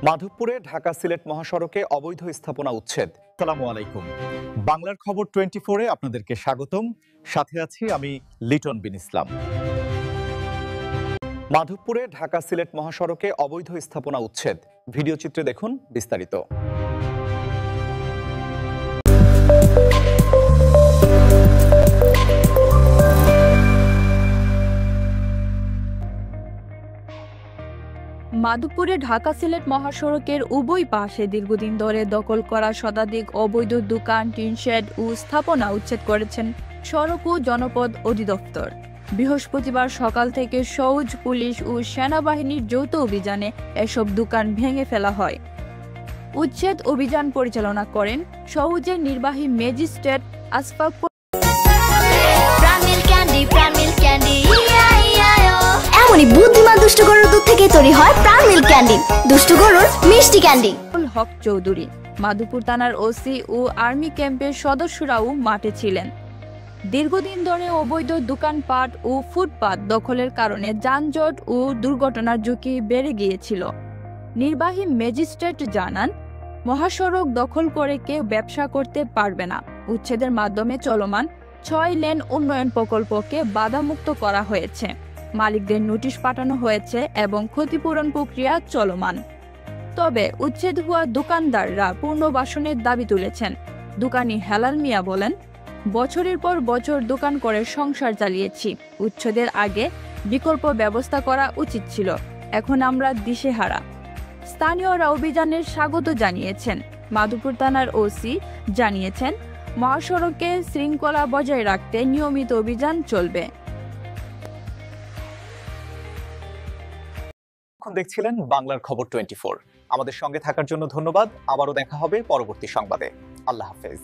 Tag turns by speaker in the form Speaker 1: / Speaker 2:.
Speaker 1: মাধবপুরে ঢাকা সিলেট মহাসড়কে অবৈধ স্থাপনা উচ্ছেদ। আসসালামু আলাইকুম, বাংলার খবর 24-এ আপনাদেরকে স্বাগতম। সাথে আছি আমি লিটন বিন ইসলাম। মাধবপুরে ঢাকা সিলেট মহাসড়কে অবৈধ স্থাপনা উচ্ছেদ, ভিডিও চিত্রে দেখুন বিস্তারিত।
Speaker 2: মাধবপুরে ঢাকা সিলেট মহাসড়কের উভয় পাশে দীর্ঘদিন ধরে দখল করা শতাধিক অবৈধ দোকান, টিনশেড ও স্থাপনা উচ্ছেদ করেছেন সড়ক ও জনপদ অধিদপ্তর। বৃহস্পতিবার সকাল থেকে সওজ পুলিশ ও সেনাবাহিনীর যৌথ অভিযানে এসব দোকান ভেঙে ফেলা হয়। উচ্ছেদ অভিযান পরিচালনা করেন সওজের নির্বাহী ম্যাজিস্ট্রেট আসফাক।
Speaker 3: এমনই বুদ্ধিমান দুষ্টু গরুর দুধ থেকে তৈরি হয় প্রাণ মিল্ক ক্যান্ডি, দুষ্টু গরুর মিষ্টি ক্যান্ডি।
Speaker 2: হক চৌধুরী, মাধবপুর থানার ওসি ও আর্মি ক্যাম্পের সদস্যরাও মাঠে ছিলেন। দীর্ঘদিন ধরে অবৈধ দোকানপাট ও ফুটপাত দখলের কারণে যানজট ও দুর্ঘটনার ঝুঁকি বেড়ে গিয়েছিল। নির্বাহী ম্যাজিস্ট্রেট জানান, মহাসড়ক দখল করে কেউ ব্যবসা করতে পারবে না। উচ্ছেদের মাধ্যমে চলমান 6 লেন উন্নয়ন প্রকল্পকে বাধামুক্ত করা হয়েছে। মালিকদের নোটিশ পাঠানো হয়েছে এবং ক্ষতিপূরণ প্রক্রিয়া চলমান। তবে উচ্ছেদ হওয়া দোকানদাররা পুনর্বাসনের দাবি তুলেছেন। দোকানি হেলাল মিয়া বলেন, বছরের পর বছর দোকান করে সংসার চালিয়েছি। উচ্ছেদের আগে বিকল্প ব্যবস্থা করা উচিত ছিল। এখন আমরা দিশেহারা। স্থানীয়রা অভিযানের স্বাগত জানিয়েছেন। মাধবপুর থানার ওসি জানিয়েছেন, মহাসড়কে শৃঙ্খলা বজায় রাখতে নিয়মিত অভিযান চলবে।
Speaker 1: এখন দেখছিলেন বাংলার খবর 24। আমাদের সঙ্গে থাকার জন্য ধন্যবাদ। আবারও দেখা হবে পরবর্তী সংবাদে। আল্লাহ হাফেজ।